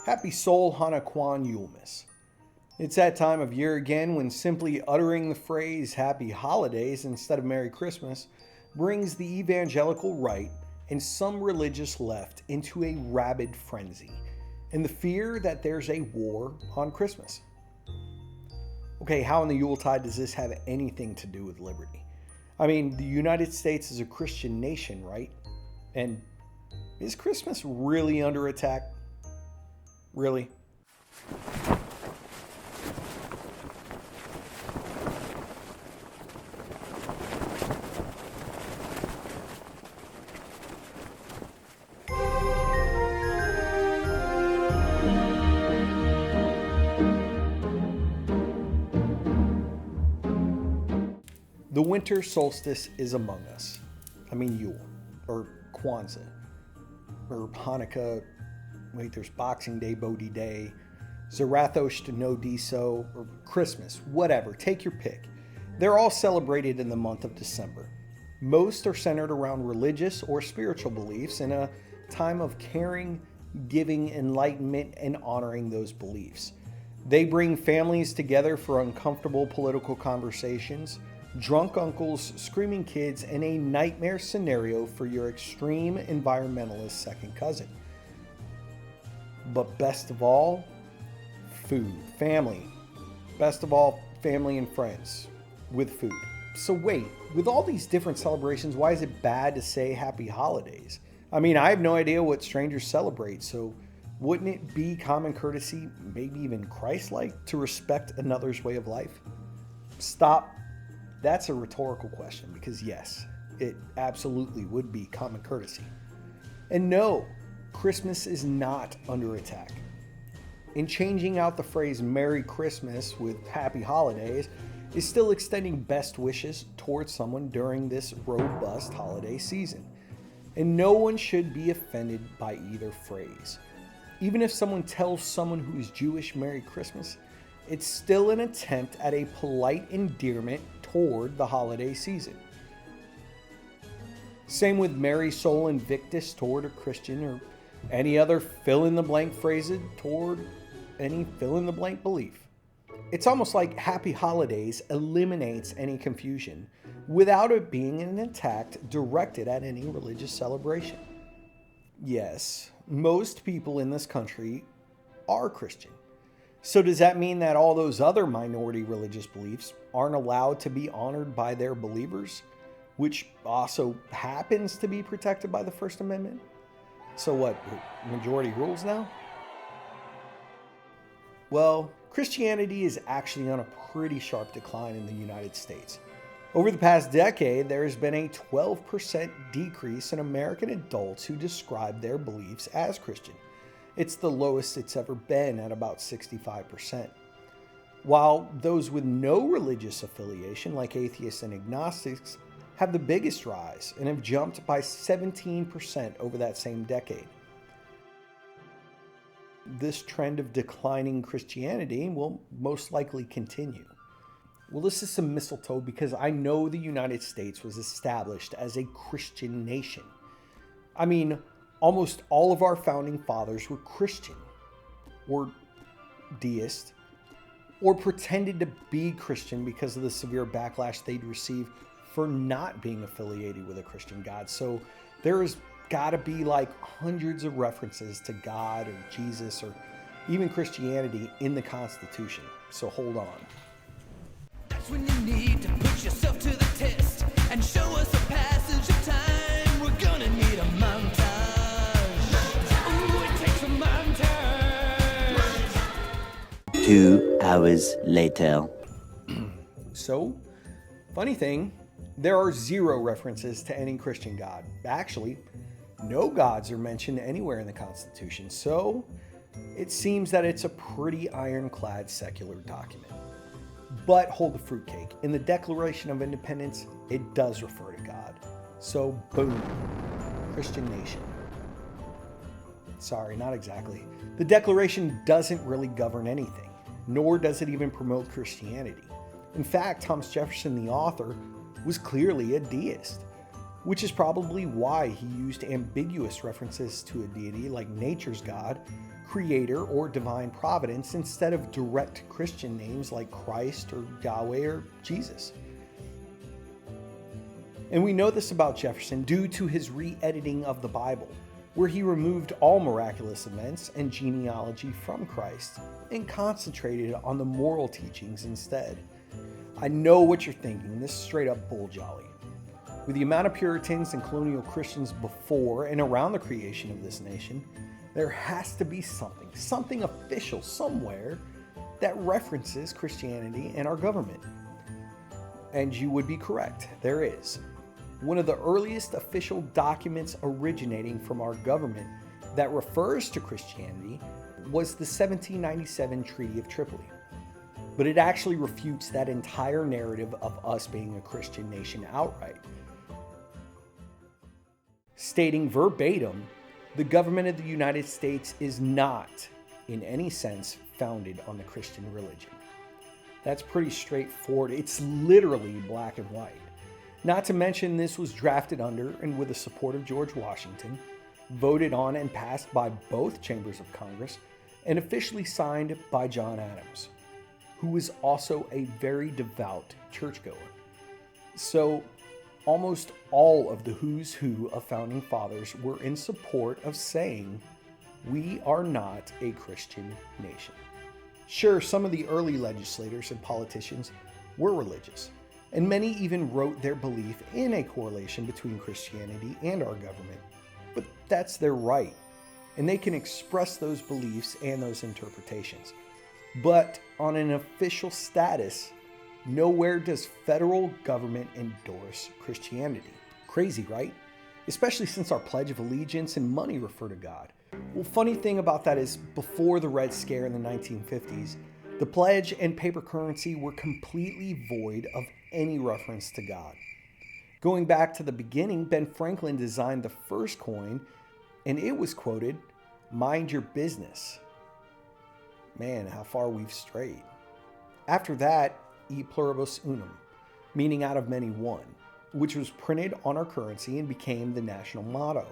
Happy Sol Hanukwan Yulmus. It's that time of year again when simply uttering the phrase Happy Holidays instead of Merry Christmas brings the evangelical right and some religious left into a rabid frenzy, and the fear that there's a war on Christmas. Okay, how in the Yuletide does this have anything to do with liberty? I mean, the United States is a Christian nation, right? And is Christmas really under attack? Really? The winter solstice is among us. I mean Yule, or Kwanzaa, or Hanukkah. Wait, there's Boxing Day, Bodhi Day, Zarathostra no Diso, or Christmas, whatever, take your pick. They're all celebrated in the month of December. Most are centered around religious or spiritual beliefs in a time of caring, giving, enlightenment, and honoring those beliefs. They bring families together for uncomfortable political conversations, drunk uncles, screaming kids, and a nightmare scenario for your extreme environmentalist second cousin. But best of all, food, family. Best of all, family and friends with food. So wait, with all these different celebrations, why is it bad to say Happy Holidays? I mean, I have no idea what strangers celebrate, so wouldn't it be common courtesy, maybe even Christ-like, to respect another's way of life? Stop. That's a rhetorical question because yes, it absolutely would be common courtesy. And no, Christmas is not under attack. In changing out the phrase Merry Christmas with Happy Holidays is still extending best wishes towards someone during this robust holiday season. And no one should be offended by either phrase. Even if someone tells someone who is Jewish Merry Christmas, it's still an attempt at a polite endearment toward the holiday season. Same with Merry Sol Invictus toward a Christian or any other fill-in-the-blank phrase toward any fill-in-the-blank belief. It's almost like Happy Holidays eliminates any confusion without it being an attack directed at any religious celebration. Yes, most people in this country are Christian. So does that mean that all those other minority religious beliefs aren't allowed to be honored by their believers, which also happens to be protected by the First Amendment? So what, majority rules now? Well, Christianity is actually on a pretty sharp decline in the United States. Over the past decade, there has been a 12% decrease in American adults who describe their beliefs as Christian. It's the lowest it's ever been at about 65%. While those with no religious affiliation, like atheists and agnostics, have the biggest rise and have jumped by 17% over that same decade. This trend of declining Christianity will most likely continue. Well, this is some mistletoe because I know the United States was established as a Christian nation. I mean, almost all of our founding fathers were Christian, or deist, or pretended to be Christian because of the severe backlash they'd received for not being affiliated with a Christian God. So there's got to be like hundreds of references to God or Jesus or even Christianity in the Constitution. So hold on. That's when you need to put yourself to the test and show us a passage of time. We're gonna need a montage. Ooh, it takes a montage. 2 hours later. So, funny thing, there are zero references to any Christian God. Actually, no gods are mentioned anywhere in the Constitution. So, it seems that it's a pretty ironclad secular document. But hold the fruitcake. In the Declaration of Independence, it does refer to God. So, boom, Christian nation. Sorry, not exactly. The Declaration doesn't really govern anything, nor does it even promote Christianity. In fact, Thomas Jefferson, the author, was clearly a deist, which is probably why he used ambiguous references to a deity like nature's God, creator or divine providence instead of direct Christian names like Christ or Yahweh or Jesus. And we know this about Jefferson due to his re-editing of the Bible, where he removed all miraculous events and genealogy from Christ and concentrated on the moral teachings instead. I know what you're thinking, this is straight up bull jolly. With the amount of Puritans and colonial Christians before and around the creation of this nation, there has to be something official somewhere that references Christianity and our government. And you would be correct, there is. One of the earliest official documents originating from our government that refers to Christianity was the 1797 Treaty of Tripoli. But it actually refutes that entire narrative of us being a Christian nation outright. Stating verbatim, the government of the United States is not, in any sense, founded on the Christian religion. That's pretty straightforward. It's literally black and white. Not to mention this was drafted under and with the support of George Washington, voted on and passed by both chambers of Congress, and officially signed by John Adams, who was also a very devout churchgoer. So almost all of the who's who of founding fathers were in support of saying, we are not a Christian nation. Sure, some of the early legislators and politicians were religious, and many even wrote their belief in a correlation between Christianity and our government. But that's their right, and they can express those beliefs and those interpretations. But on an official status, nowhere does federal government endorse Christianity. Crazy, right? Especially since our Pledge of Allegiance and money refer to God. Well, funny thing about that is before the Red Scare in the 1950s, the pledge and paper currency were completely void of any reference to God. Going back to the beginning, Ben Franklin designed the first coin, and it was quoted, "Mind your business." Man, how far we've strayed. After that, E pluribus unum, meaning out of many one, which was printed on our currency and became the national motto.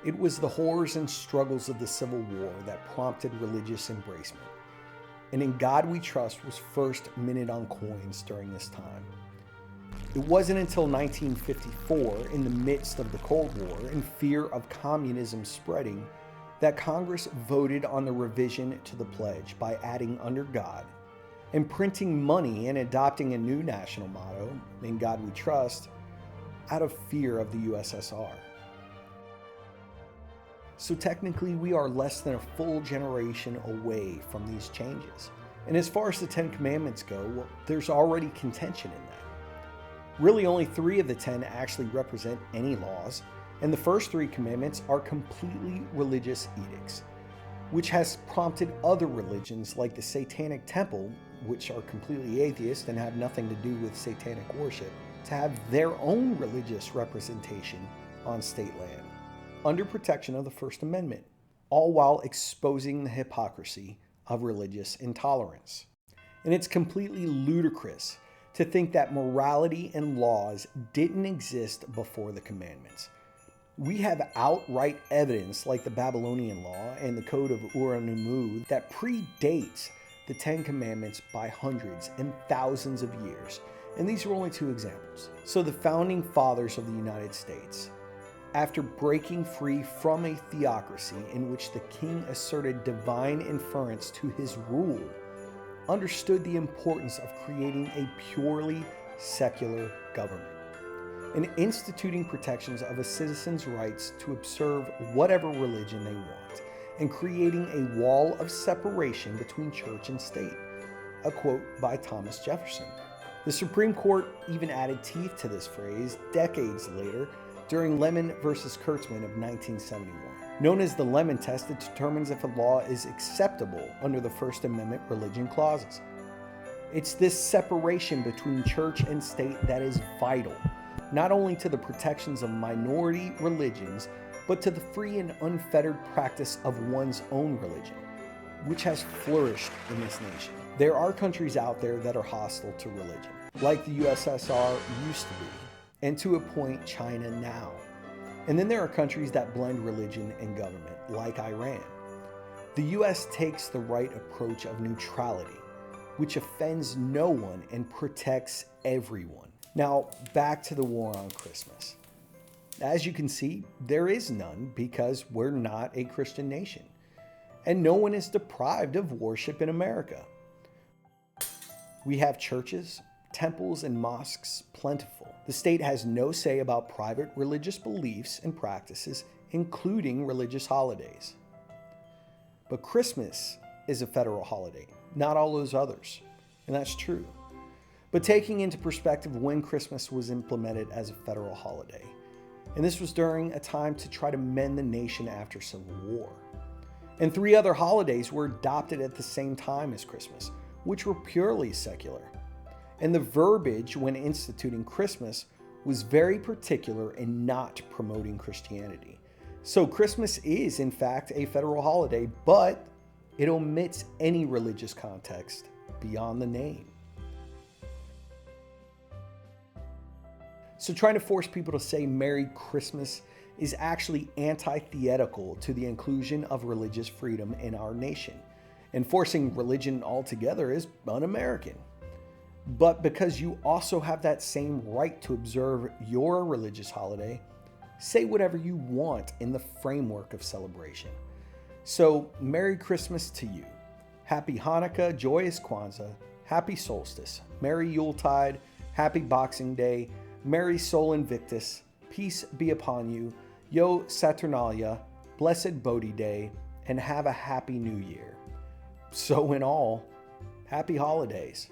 It was the horrors and struggles of the Civil War that prompted religious embracement. And "In God We Trust" was first minted on coins during this time. It wasn't until 1954, in the midst of the Cold War and fear of communism spreading, that Congress voted on the revision to the pledge by adding "Under God" and printing money and adopting a new national motto, "In God We Trust," out of fear of the USSR. So technically, we are less than a full generation away from these changes. And as far as the 10 Commandments go, well, there's already contention in that. Really, only 3 of the 10 actually represent any laws, and the first 3 commandments are completely religious edicts, which has prompted other religions like the Satanic Temple, which are completely atheist and have nothing to do with satanic worship, to have their own religious representation on state land, under protection of the First Amendment, all while exposing the hypocrisy of religious intolerance. And it's completely ludicrous to think that morality and laws didn't exist before the commandments. We have outright evidence like the Babylonian law and the Code of Ur-Nummu that predates the 10 Commandments by hundreds and thousands of years. And these are only 2 examples. So the founding fathers of the United States, after breaking free from a theocracy in which the king asserted divine inference to his rule, understood the importance of creating a purely secular government and instituting protections of a citizen's rights to observe whatever religion they want, and creating a wall of separation between church and state, a quote by Thomas Jefferson. The Supreme Court even added teeth to this phrase decades later during Lemon versus Kurtzman of 1971. Known as the Lemon Test, it determines if a law is acceptable under the First Amendment religion clauses. It's this separation between church and state that is vital, not only to the protections of minority religions, but to the free and unfettered practice of one's own religion, which has flourished in this nation. There are countries out there that are hostile to religion, like the USSR used to be, and to a point China now. And then there are countries that blend religion and government, like Iran. The US takes the right approach of neutrality, which offends no one and protects everyone. Now, back to the war on Christmas. As you can see, there is none because we're not a Christian nation, and no one is deprived of worship in America. We have churches, temples, and mosques plentiful. The state has no say about private religious beliefs and practices, including religious holidays. But Christmas is a federal holiday, not all those others, and that's true. But taking into perspective when Christmas was implemented as a federal holiday, and this was during a time to try to mend the nation after Civil War. And 3 other holidays were adopted at the same time as Christmas, which were purely secular. And the verbiage when instituting Christmas was very particular in not promoting Christianity. So Christmas is, in fact, a federal holiday, but it omits any religious context beyond the name. So trying to force people to say Merry Christmas is actually antithetical to the inclusion of religious freedom in our nation. And forcing religion altogether is un-American. But because you also have that same right to observe your religious holiday, say whatever you want in the framework of celebration. So, Merry Christmas to you. Happy Hanukkah, Joyous Kwanzaa, Happy Solstice, Merry Yuletide, Happy Boxing Day, Merry Sol Invictus, Peace be upon you, Yo Saturnalia, Blessed Bodhi Day, and have a Happy New Year. So in all, Happy Holidays.